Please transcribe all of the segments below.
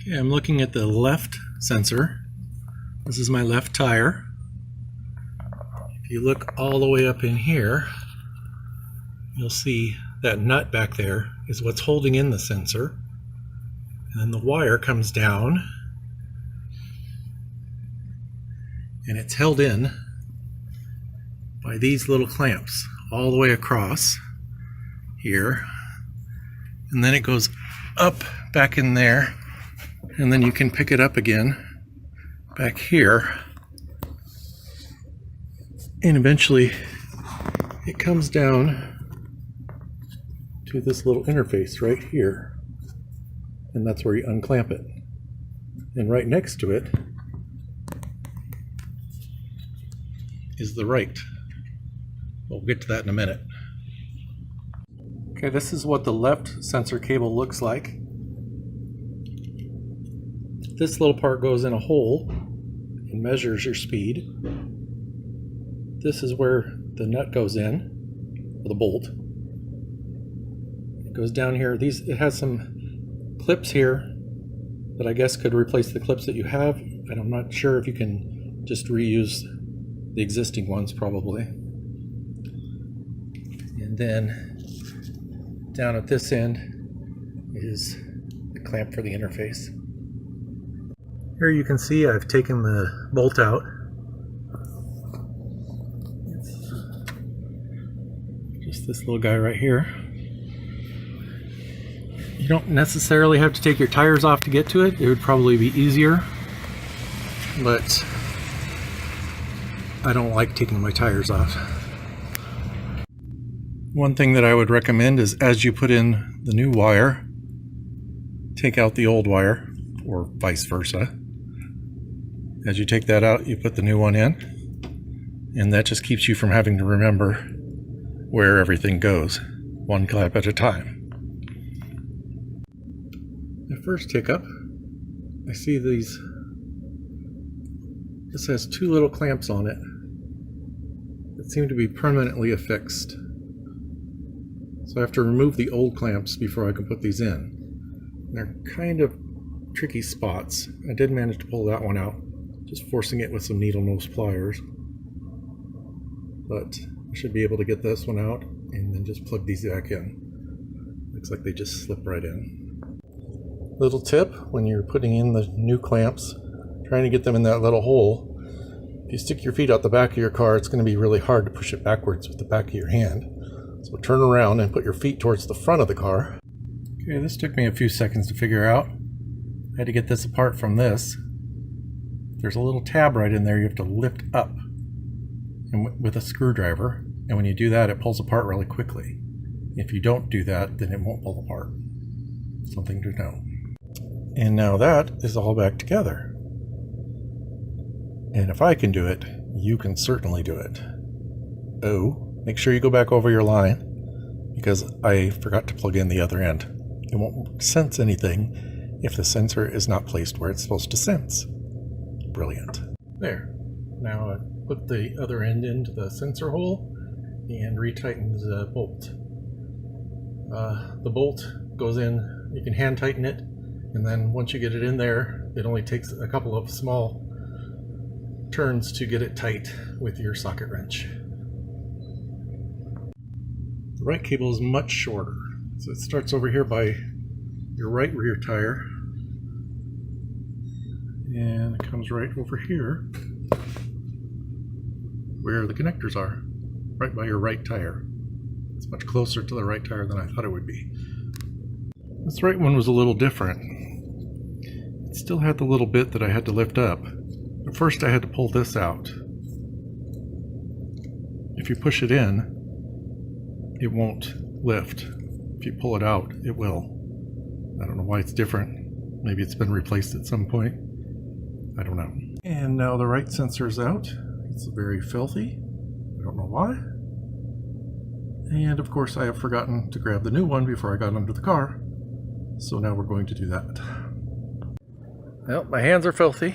Okay, I'm looking at the left sensor. This is my left tire. If you look all the way up in here, you'll see that nut back there is what's holding in the sensor. And then the wire comes down and it's held in by these little clamps all the way across here. And then it goes up back in there, and then you can pick it up again back here. And eventually it comes down to this little interface right here. And that's where you unclamp it. And right next to it is the right. We'll get to that in a minute. Okay, this is what the left sensor cable looks like. This little part goes in a hole and measures your speed. This is where the nut goes in, or the bolt. It goes down here. It has some clips here that I guess could replace the clips that you have, and I'm not sure if you can just reuse the existing ones, probably. And then down at this end is the clamp for the interface. Here you can see I've taken the bolt out. It's just this little guy right here. You don't necessarily have to take your tires off to get to it. It would probably be easier, but I don't like taking my tires off. One thing that I would recommend is, as you put in the new wire, take out the old wire, or vice versa. As you take that out, you put the new one in, and that just keeps you from having to remember where everything goes, one clamp at a time. The first hiccup, I see this has two little clamps on it that seem to be permanently affixed. So I have to remove the old clamps before I can put these in. They're kind of tricky spots. I did manage to pull that one out, just forcing it with some needle nose pliers. But I should be able to get this one out and then just plug these back in. Looks like they just slip right in. Little tip, when you're putting in the new clamps, trying to get them in that little hole, if you stick your feet out the back of your car, it's going to be really hard to push it backwards with the back of your hand. So turn around and put your feet towards the front of the car. Okay, this took me a few seconds to figure out. I had to get this apart from this. There's a little tab right in there you have to lift up and with a screwdriver, and when you do that, it pulls apart really quickly. If you don't do that, then it won't pull apart. Something to know. And now that is all back together. And if I can do it, you can certainly do it. Oh, make sure you go back over your line, because I forgot to plug in the other end. It won't sense anything if the sensor is not placed where it's supposed to sense. Brilliant. There. Now I put the other end into the sensor hole and retighten the bolt. The bolt goes in, you can hand tighten it, and then once you get it in there, it only takes a couple of small turns to get it tight with your socket wrench. The right cable is much shorter, so it starts over here by your right rear tire, and it comes right over here where the connectors are, right by your right tire. It's much closer to the right tire than I thought it would be. This right one was a little different. It still had the little bit that I had to lift up, but first I had to pull this out. If you push it in, it won't lift. If you pull it out, it will. I don't know why it's different. Maybe it's been replaced at some point. I don't know. And now the right sensor is out. It's very filthy. I don't know why. And of course I have forgotten to grab the new one before I got under the car. So now we're going to do that. Well, my hands are filthy.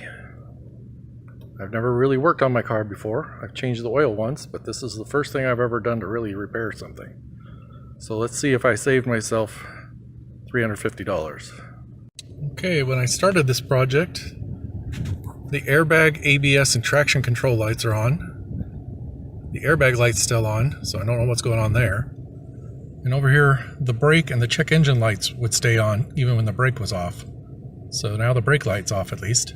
I've never really worked on my car before. I've changed the oil once, but this is the first thing I've ever done to really repair something. So let's see if I saved myself $350. Okay, when I started this project, the airbag, ABS, and traction control lights are on. The airbag light's still on, so I don't know what's going on there. And over here, the brake and the check engine lights would stay on even when the brake was off. So now the brake light's off at least.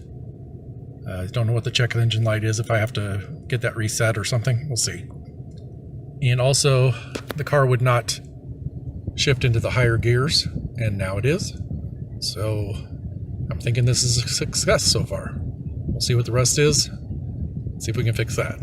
I don't know what the check engine light is, if I have to get that reset or something. We'll see. And also, the car would not shift into the higher gears, and now it is. So I'm thinking this is a success so far. We'll see what the rest is, see if we can fix that.